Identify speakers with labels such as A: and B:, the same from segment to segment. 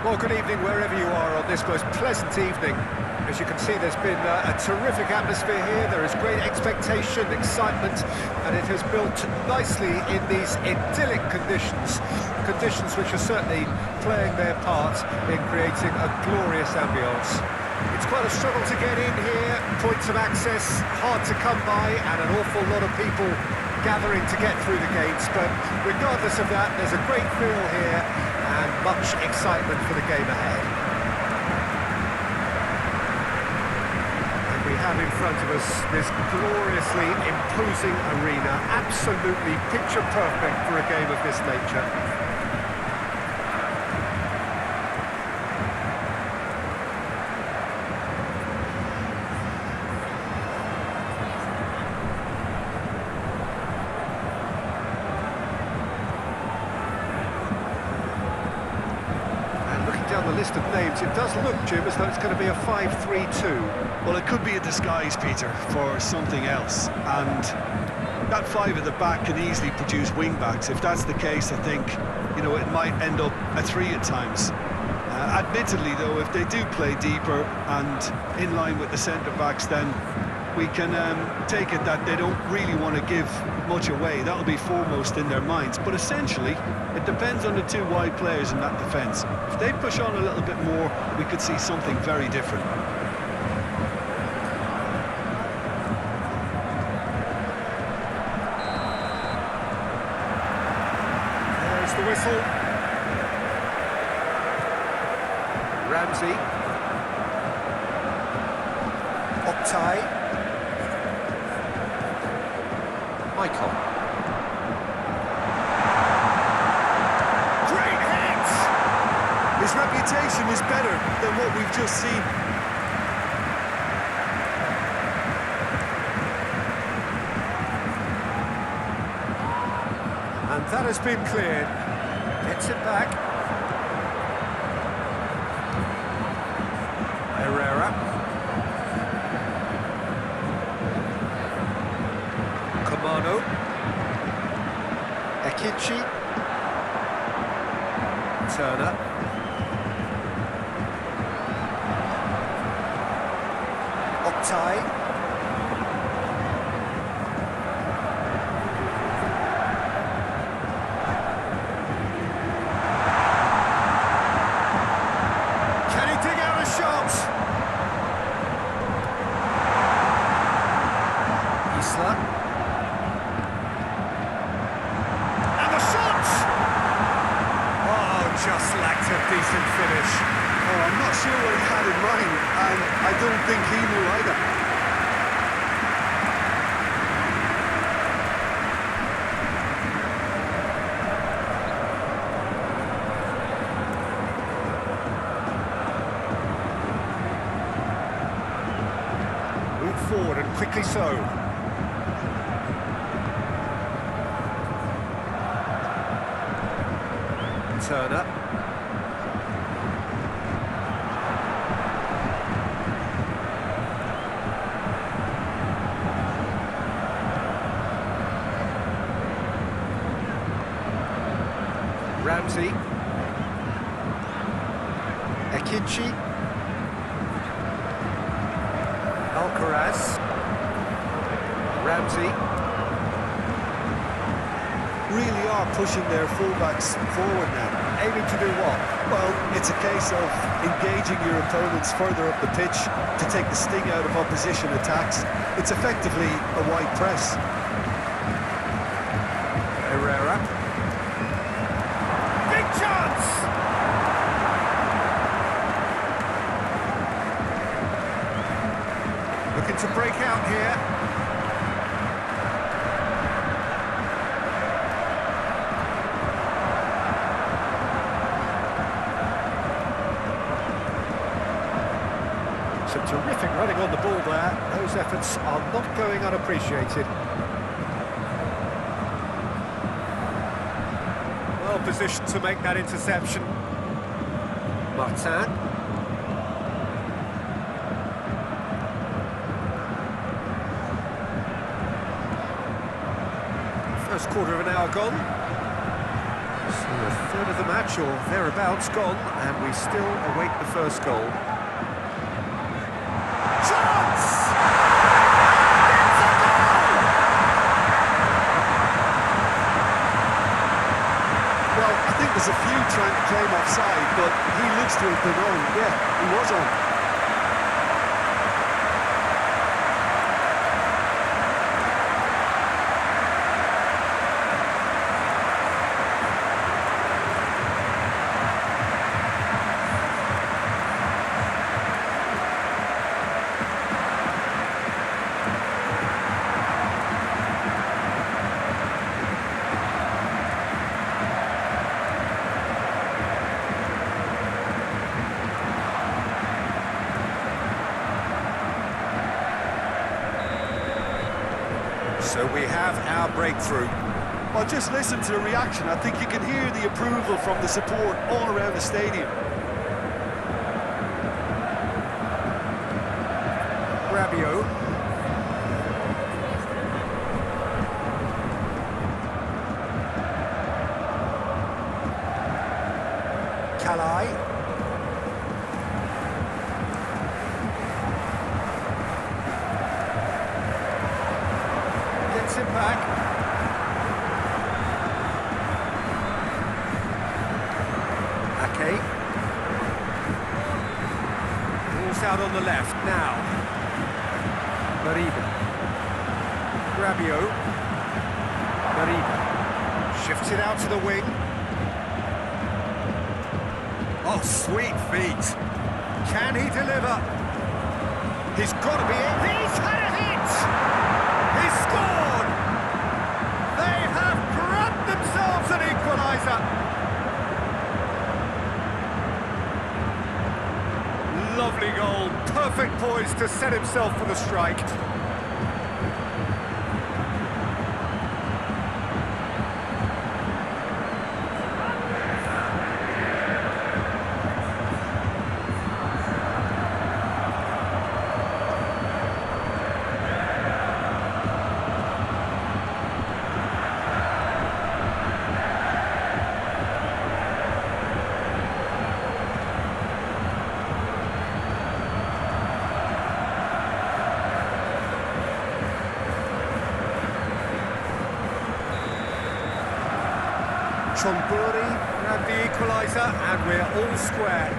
A: Well, good evening wherever you are on this most pleasant evening. As you can see, there's been a terrific atmosphere here. There is great expectation, excitement, and it has built nicely in these idyllic conditions. Conditions which are certainly playing their part in creating a glorious ambience. It's quite a struggle to get in here, points of access hard to come by, and an awful lot of people gathering to get through the gates, but regardless of that, there's a great feel here and much excitement for the game ahead. And we have in front of us this gloriously imposing arena, absolutely picture perfect for a game of this nature. Down the list of names, it does look, Jim, as though it's going to be a 5-3-2.
B: Well, it could be a disguise, Peter, for something else, and that five at the back can easily produce wing-backs. If that's the case, I think, you know, it might end up a three at times. Admittedly, though, if they do play deeper and in line with the centre-backs, then we can take it that they don't really want to give much away. That'll be foremost in their minds. But essentially, it depends on the two wide players in that defence. If they push on a little bit more, we could see something very different.
A: There's the whistle. Ramsey. Oktay. Michael.
B: Great hit! His reputation is better than what we've just seen.
A: And that has been cleared. Gets it back. Herrera. Kamano. Ekichi. Turner. Oktay. Can he dig out a shot? Isla. Just lacked a decent finish.
B: Oh, I'm not sure what he had in mind, and I don't think he knew either.
A: Move forward, and quickly so. Turner. Ramsey. Ekichi. Alcaraz. Ramsey.
B: Really are pushing their fullbacks forward now.
A: Aiming to do what?
B: Well, it's a case of engaging your opponents further up the pitch to take the sting out of opposition attacks. It's effectively a wide press.
A: Herrera. Big chance! Looking to break out here. Some terrific running on the ball there. Those efforts are not going unappreciated. Well positioned to make that interception. Martin. First quarter of an hour gone. So A third of the match or thereabouts gone, and we still await the first goal. Chance! It's a goal!
B: Well, I think there's a few trying to claim offside, but he looks to have been on. Yeah, he was on.
A: So we have our breakthrough.
B: Well, just listen to the reaction. I think you can hear the approval from the support all around the stadium.
A: Rabiot. Kalai. Gets it back. Ake. Ball's out on the left now. Mariba. Rabiot. Mariba. Shifts it out to the wing. Oh, sweet feet. Can he deliver? He's got to be in. He's had a hit! He's scored! They have grabbed themselves an equaliser. Lovely goal. Perfect poise to set himself for the strike. Chonburi grabbed the equaliser, and we're all square.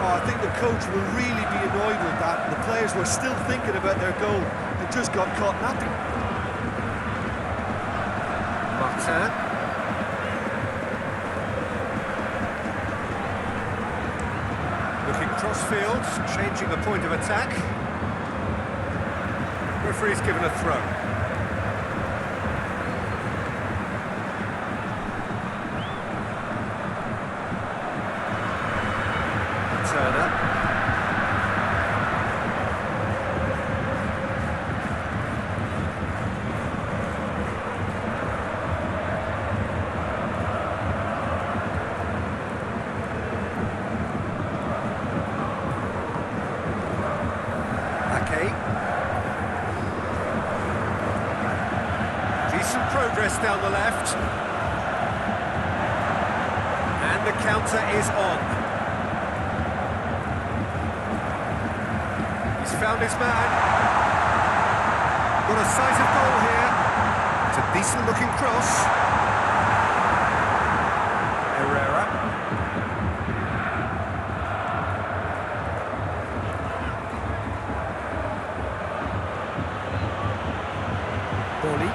B: Oh, I think the coach will really be annoyed with that. The players were still thinking about their goal and just got caught napping.
A: Martin. Looking cross-field, changing the point of attack. Referee's given a throw. Decent progress down the left. And the counter is on. He's found his man. Got a sight of goal here. It's a decent looking cross. Herrera. Boli.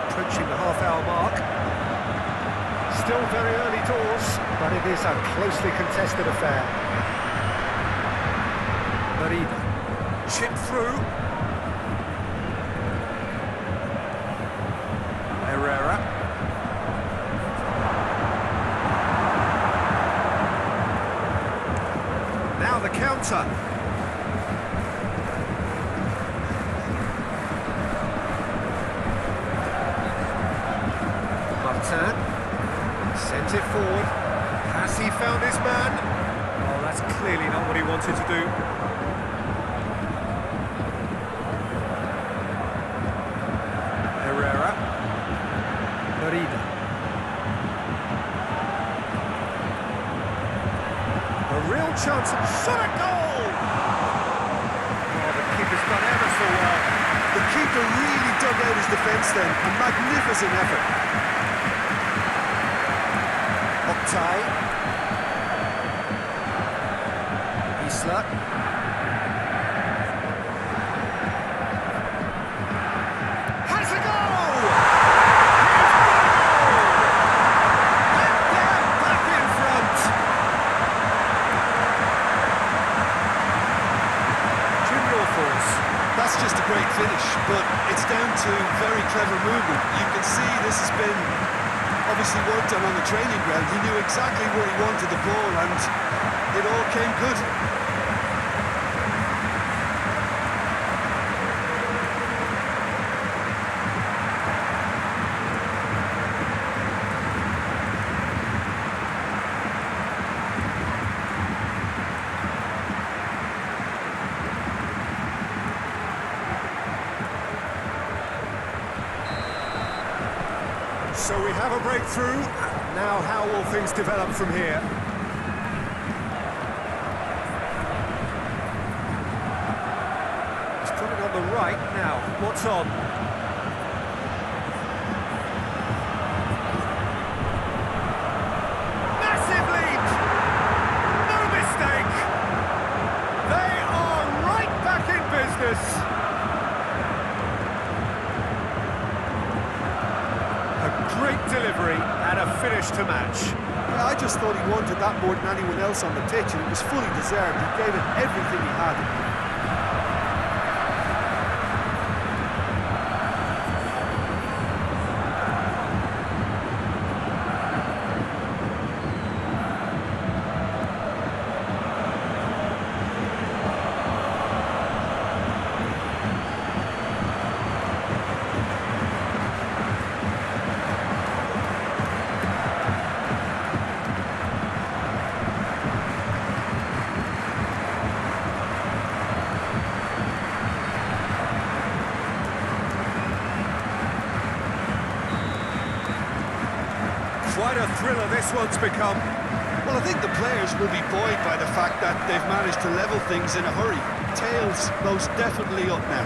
A: Approaching the half-hour mark. Still very early doors, but it is a closely contested affair. Mariba. Chip through. Herrera. Now the counter. Sent it forward. Has he found his man? Oh, that's clearly not what he wanted to do. Herrera. chance, shot a goal! Oh, the keeper's done ever so well.
B: The keeper really dug out his defence then. A magnificent effort.
A: Oktay. Isla. Has a goal! And they're back in front. Jim, your thoughts?
B: That's just a great finish, but it's down to very clever movement. You can see this has been obviously worked on the training ground. He knew exactly where he wanted the ball and it all came good.
A: So we have a breakthrough. Now how will things develop from here? He's coming on the right now. What's on? Massive lead! No mistake! They are right back in business! Great delivery and a finish to match.
B: Yeah, I just thought he wanted that more than anyone else on the pitch, and it was fully deserved. He gave it everything he had.
A: Quite a thriller this one's become.
B: Well, I think the players will be buoyed by the fact that they've managed to level things in a hurry. Tails most definitely up now.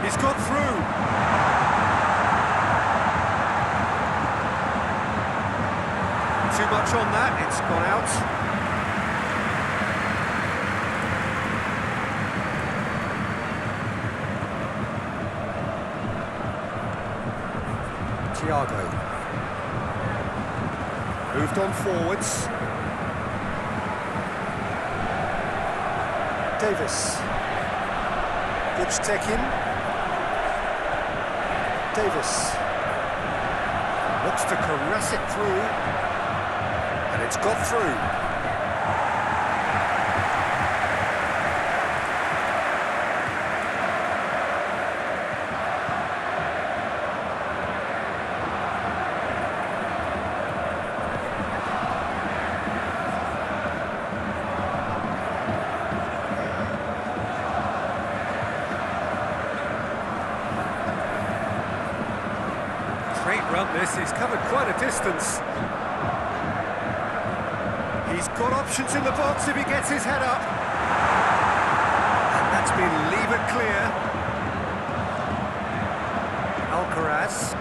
A: He's got through. Too much on that, it's gone out. Thiago. Moved on forwards. Davis. Tekin. Davis. Looks to caress it through. And it's got through. Great run this, he's covered quite a distance. He's got options in the box if he gets his head up. And that's been levered clear. Alcaraz.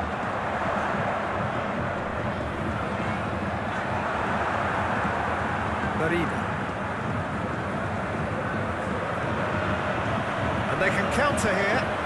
A: Marina. And they can counter here.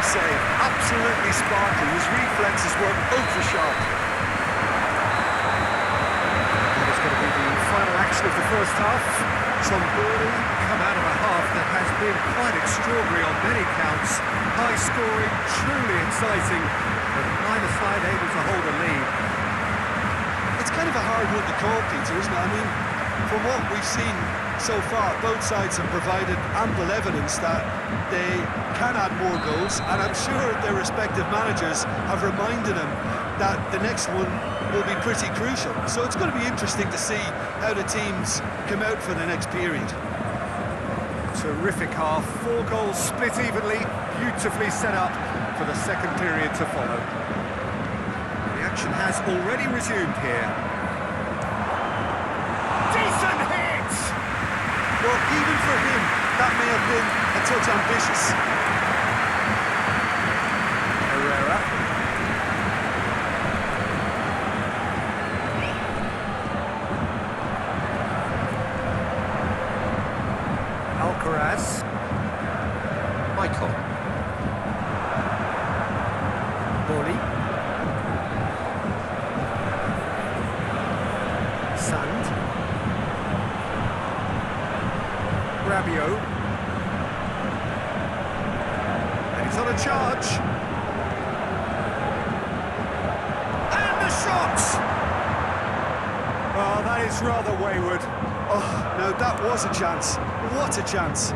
B: Save, absolutely sparkling. His reflexes were ultra sharp.
A: That is going to be the final action of the first half. Tromboli come out of a half that has been quite extraordinary on many counts. High scoring, truly exciting, but neither side able to hold a lead.
B: It's kind of a hard one to call, Peter, isn't it? I mean, from what we've seen so far, both sides have provided ample evidence that they can add more goals, and I'm sure their respective managers have reminded them that the next one will be pretty crucial. So it's going to be interesting to see how the teams come out for the next period.
A: Terrific half, 4 goals split evenly, beautifully set up for the second period to follow. The action has already resumed here. Decent hit!
B: Well, even for him, that may have been a touch ambitious.
A: Herrera. Alcaraz. Michael. Boli. Sand. Rabiot. And he's on a charge. And the shot! Oh, that is rather wayward.
B: Oh, no, that was a chance. What a chance.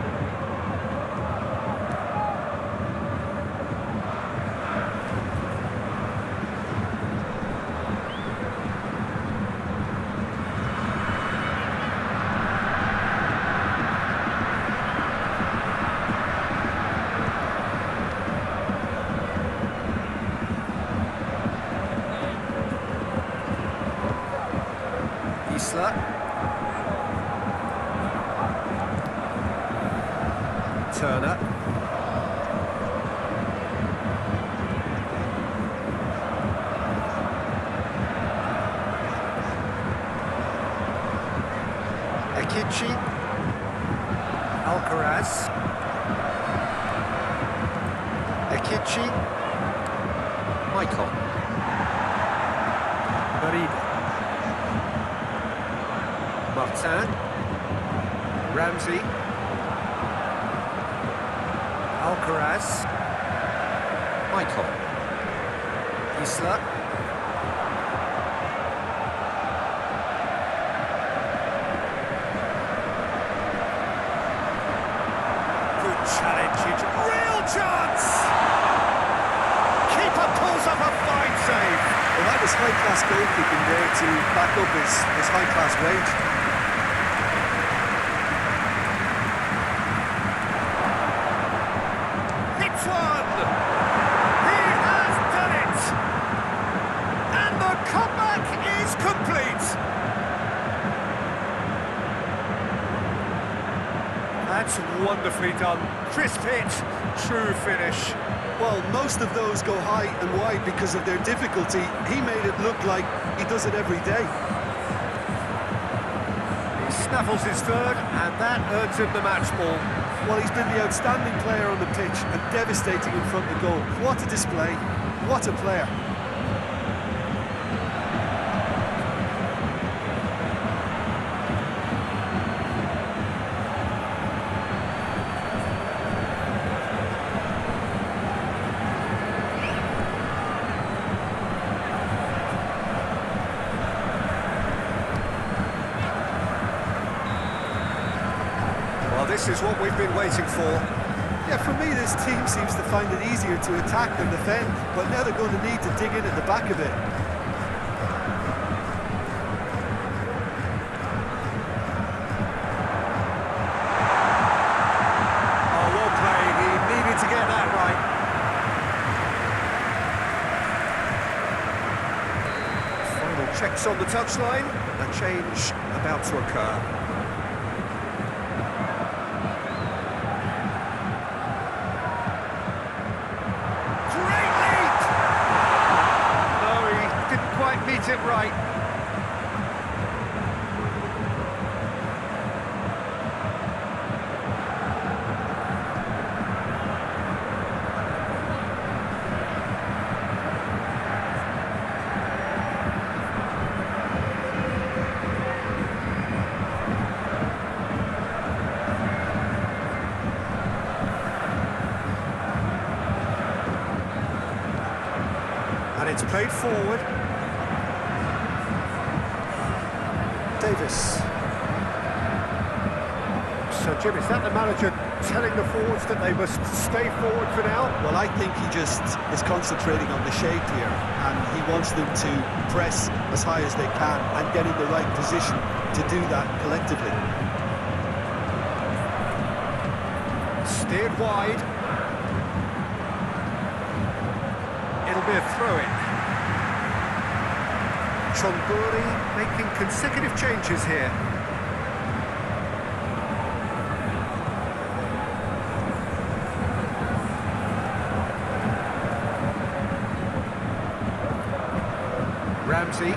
A: Isla. Turner. Ekici. Alcaraz. Ekici. Michael. Marida. Martin. Ramsey. Alcaraz. Michael. Isla. Good challenge, real chance! Keeper pulls up a fine save.
B: Well, that was high-class goalkeeping there to back up his high-class range.
A: That's wonderfully done. Crisp hit, true finish.
B: Well, most of those go high and wide because of their difficulty. He made it look like he does it every day.
A: He snaffles his third, and that earns him the match ball.
B: Well, he's been the outstanding player on the pitch and devastating in front of goal. What a display. What a player.
A: This is what we've been waiting for.
B: Yeah, for me, this team seems to find it easier to attack than defend, but now they're going to need to dig in at the back of it.
A: Oh, well played. He needed to get that right. Final checks on the touchline. A change about to occur. Meet it right. And it's played forward.
B: Davis.
A: So, Jim, is that the manager telling the forwards that they must stay forward for now?
B: Well, I think he just is concentrating on the shape here, and he wants them to press as high as they can and get in the right position to do that collectively.
A: Steered wide. It'll be a throw-in. Chonburi making consecutive changes here. Ramsey.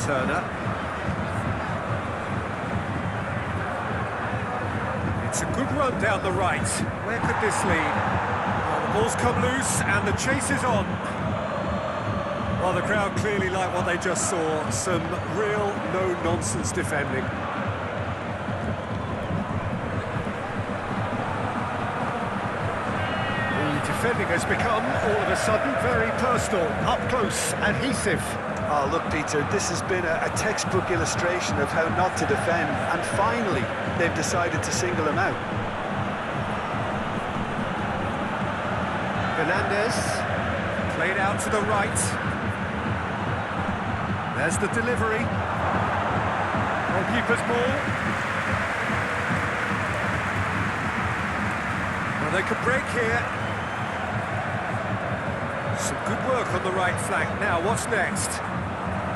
A: Turner. It's a good run down the right. Where could this lead? Well, the ball's come loose and the chase is on. Well, the crowd clearly like what they just saw. Some real no-nonsense defending. The defending has become, all of a sudden, very personal, up close, adhesive.
B: Oh, look, Peter, this has been a textbook illustration of how not to defend, and finally, they've decided to single him out.
A: Fernandez, played out to the right. There's the delivery. Goalkeeper's ball. Well, they could break here. Some good work on the right flank. Now, what's next?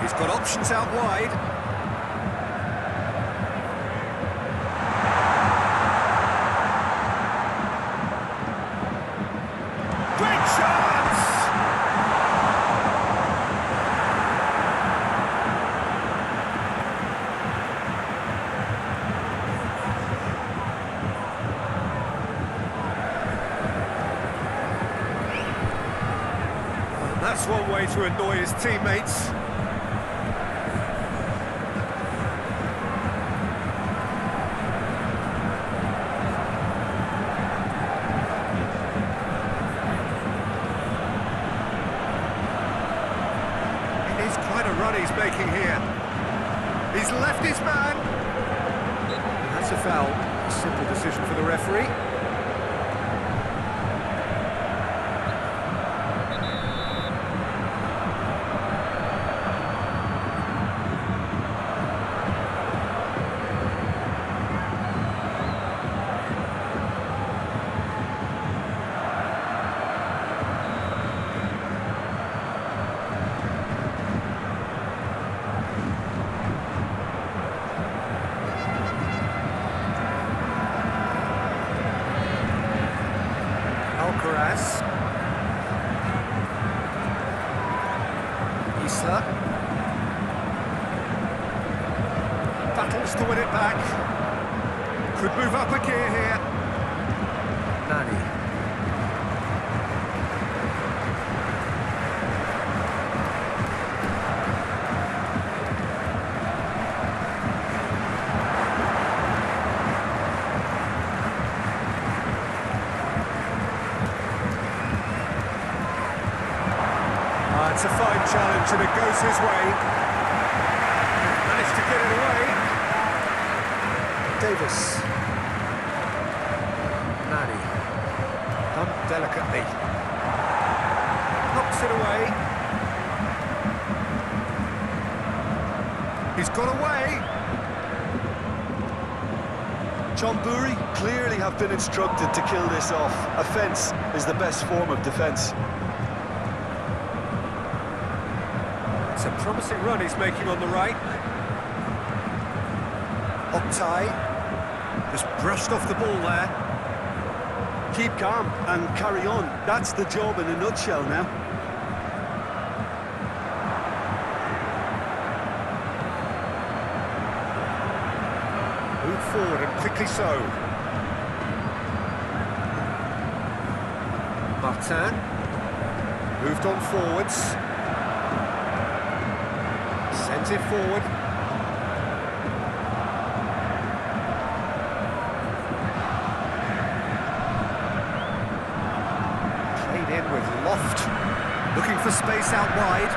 A: He's got options out wide. Great chance! And that's one way to annoy his teammates. He's making here. He's left his man. And that's a foul. A simple decision for the referee. Isla. Battles to win it back. Could move up a gear here. Nani. It's a fine challenge and it goes his way. Managed to get it away. Davis. Nani. Done delicately. Knocks it away. He's got away.
B: Chonburi clearly have been instructed to kill this off. Offence is the best form of defence.
A: It's a promising run he's making on the right. Oktay just brushed off the ball there.
B: Keep calm and carry on. That's the job in a nutshell now.
A: Move forward and quickly so. Martin moved on forwards. Sent it forward. out wide.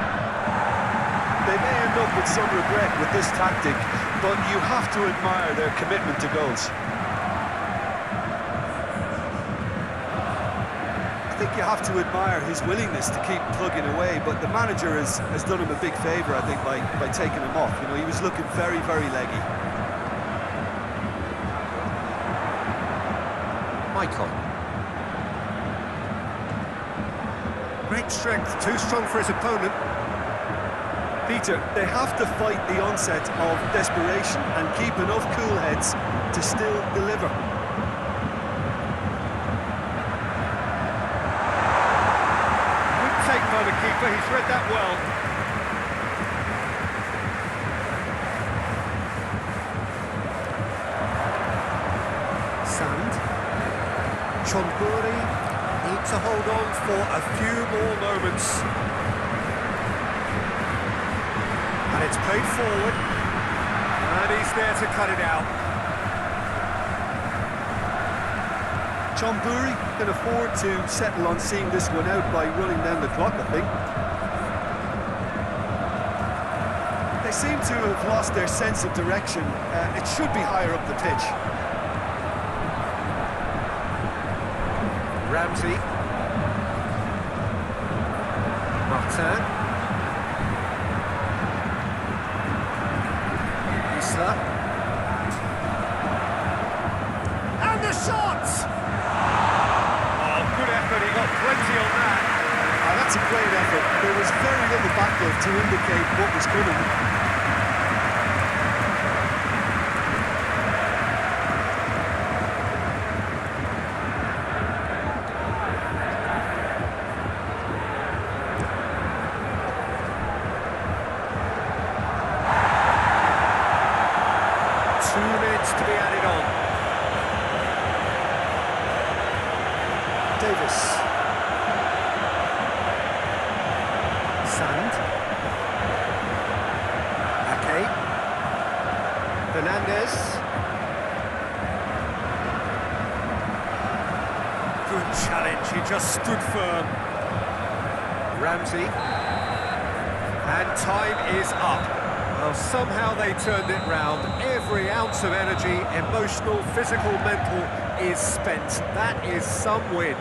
B: They may end up with some regret with this tactic, but you have to admire their commitment to goals. I think you have to admire his willingness to keep plugging away, but the manager has done him a big favour, I think, by taking him off. You know, he was looking very, very leggy.
A: Michael. Great strength, too strong for his opponent.
B: Peter, they have to fight the onset of desperation and keep enough cool heads to still deliver.
A: Good take by the keeper, he's read that well. Sand. Chonburi need to hold on for a few more moments. And it's played forward, and he's there to cut it out.
B: Chonburi can afford to settle on seeing this one out by running down the clock, I think. They seem to have lost their sense of direction. It should be higher up the pitch.
A: Ramsey. Martin. And the shot! Oh, good effort, he got plenty on that.
B: That's a great effort. There was very little backup to indicate what was coming.
A: To be added on.
B: Davis.
A: Sand. Ake. Fernandez. Good challenge, he just stood firm. Ramsey. And time is up. Well, somehow they turned it round. Every ounce of energy, emotional, physical, mental, is spent. That is some win.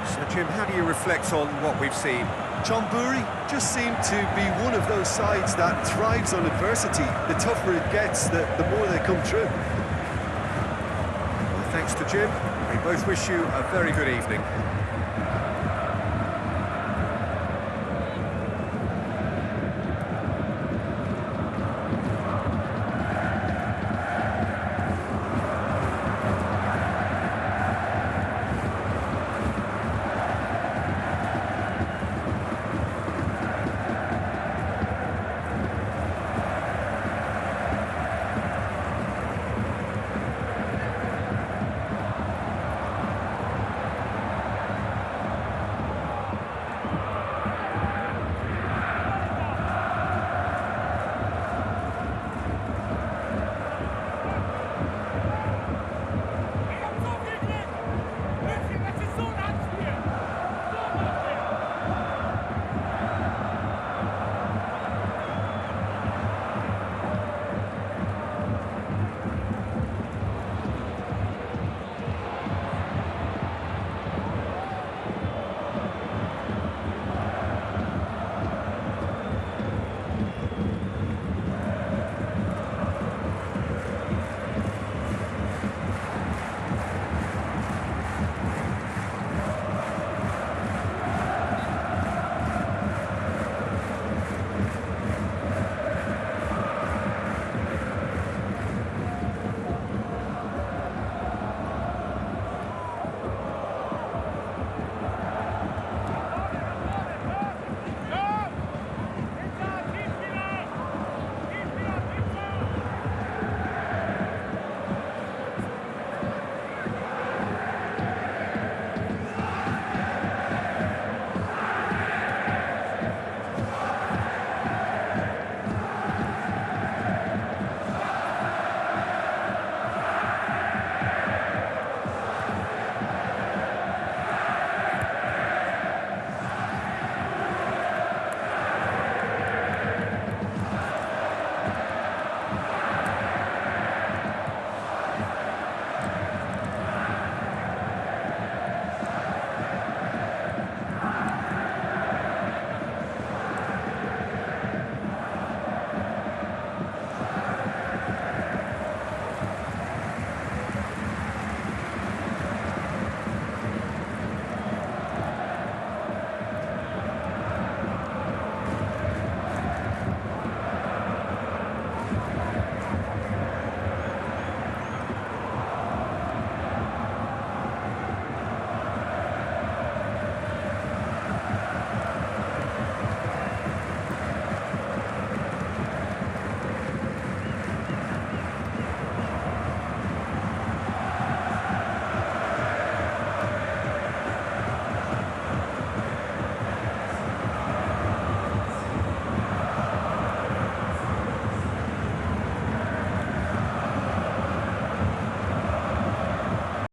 A: So, Jim, how do you reflect on what we've seen?
B: Chonburi just seemed to be one of those sides that thrives on adversity. The tougher it gets, the more they come through.
A: Well, thanks to Jim. We both wish you a very good evening.